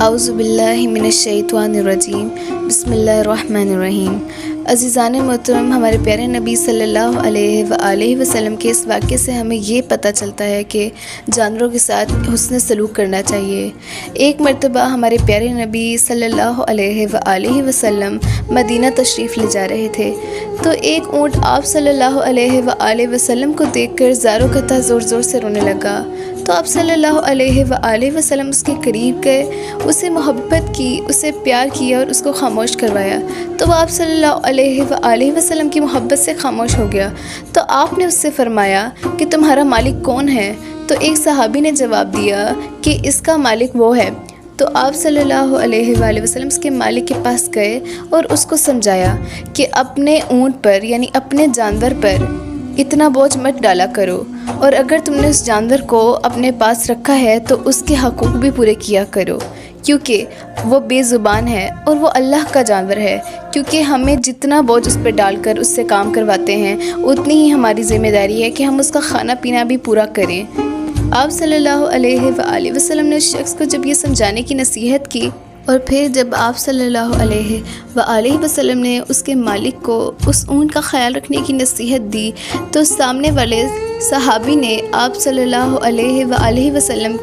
اعوذ باللہ من الشیطان الرجیم بسم اللہ الرحمن الرحیم۔ عزیزان محترم، ہمارے پیارے نبی صلی اللہ علیہ وآلہ وسلم کے اس واقعے سے ہمیں یہ پتہ چلتا ہے کہ جانوروں کے ساتھ حسن سلوک کرنا چاہیے۔ ایک مرتبہ ہمارے پیارے نبی صلی اللہ علیہ وآلہ وسلم مدینہ تشریف لے جا رہے تھے تو ایک اونٹ آپ صلی اللہ علیہ وآلہ وسلم کو دیکھ کر زار و قطع زور زور سے رونے لگا تو آپ صلی اللہ علیہ وآلہ وسلم اس کے قریب گئے، اسے محبت کی، اسے پیار کیا اور اس کو خاموش کروایا تو وہ آپ صلی اللہ علیہ وآلہ وسلم کی محبت سے خاموش ہو گیا۔ تو آپ نے اس سے فرمایا کہ تمہارا مالک کون ہے؟ تو ایک صحابی نے جواب دیا کہ اس کا مالک وہ ہے۔ تو آپ صلی اللہ علیہ وآلہ وسلم اس کے مالک کے پاس گئے اور اس کو سمجھایا کہ اپنے اونٹ پر یعنی اپنے جانور پر اتنا بوجھ مت ڈالا کرو، اور اگر تم نے اس جانور کو اپنے پاس رکھا ہے تو اس کے حقوق بھی پورے کیا کرو، کیونکہ وہ بے زبان ہے اور وہ اللہ کا جانور ہے۔ کیونکہ ہمیں جتنا بوجھ اس پہ ڈال کر اس سے کام کرواتے ہیں اتنی ہی ہماری ذمہ داری ہے کہ ہم اس کا کھانا پینا بھی پورا کریں۔ آپ صلی اللہ علیہ وآلہ وسلم نے اس شخص کو جب یہ سمجھانے کی نصیحت کی اور پھر جب آپ صلی اللہ علیہ وآلہ وسلم نے اس کے مالک کو اس اونٹ کا خیال رکھنے کی نصیحت دی تو سامنے والے صحابی نے آپ صلی اللہ علیہ وآلہ وسلم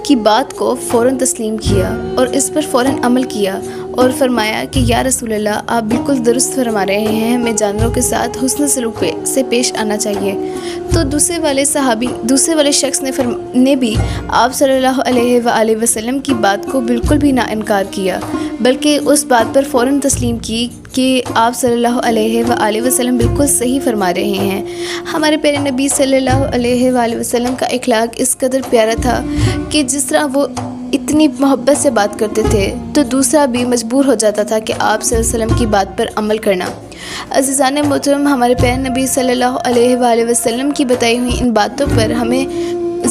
کی بات کو فوراً تسلیم کیا اور اس پر فوراً عمل کیا اور فرمایا کہ یا رسول اللہ، آپ بالکل درست فرما رہے ہیں، ہمیں جانوروں کے ساتھ حسن سلوک سے پیش آنا چاہیے۔ تو دوسرے والے شخص نے بھی آپ صلی اللہ علیہ وآلہ وسلم کی بات کو بالکل بھی نہ انکار کیا، بلکہ اس بات پر فوراً تسلیم کی کہ آپ صلی اللہ علیہ وآلہ وسلم بالکل صحیح فرما رہے ہیں۔ ہمارے پیارے نبی صلی اللہ علیہ وآلہ وسلم کا اخلاق اس قدر پیارا تھا کہ جس طرح وہ اتنی محبت سے بات کرتے تھے تو دوسرا بھی مجبور ہو جاتا تھا کہ آپ صلی اللہ علیہ وسلم کی بات پر عمل کرنا۔ عزیزان محترم، ہمارے پیارے نبی صلی اللہ علیہ وآلہ وسلم کی بتائی ہوئی ان باتوں پر ہمیں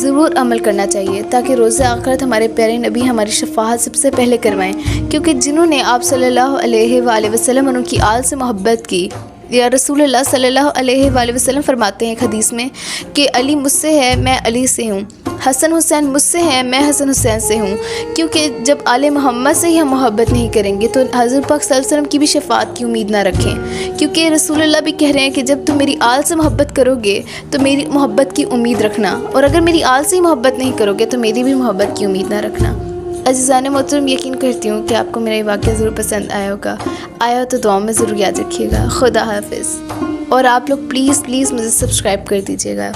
ضرور عمل کرنا چاہیے تاکہ روز آخرت ہمارے پیارے نبی ہماری شفاعت سب سے پہلے کروائیں، کیونکہ جنہوں نے آپ صلی اللہ علیہ وآلہ وسلم اور ان کی آل سے محبت کی، یا رسول اللہ صلی اللہ علیہ وآلہ وسلم فرماتے ہیں ایک حدیث میں کہ علی مجھ سے ہے، میں علی سے ہوں، حسن حسین مجھ سے ہیں، میں حسن حسین سے ہوں۔ کیونکہ جب آل محمد سے ہی ہم محبت نہیں کریں گے تو حضرت پاک صلی اللہ علیہ وسلم کی بھی شفاعت کی امید نہ رکھیں، کیونکہ رسول اللہ بھی کہہ رہے ہیں کہ جب تم میری آل سے محبت کرو گے تو میری محبت کی امید رکھنا، اور اگر میری آل سے ہی محبت نہیں کرو گے تو میری بھی محبت کی امید نہ رکھنا۔ عزیزان محترم، یقین کرتی ہوں کہ آپ کو میرا یہ واقعہ ضرور پسند آیا ہوگا، آیا تو دعاؤں میں ضرور یاد رکھیے گا۔ خدا حافظ، اور آپ لوگ پلیز مجھے سبسکرائب کر دیجیے گا۔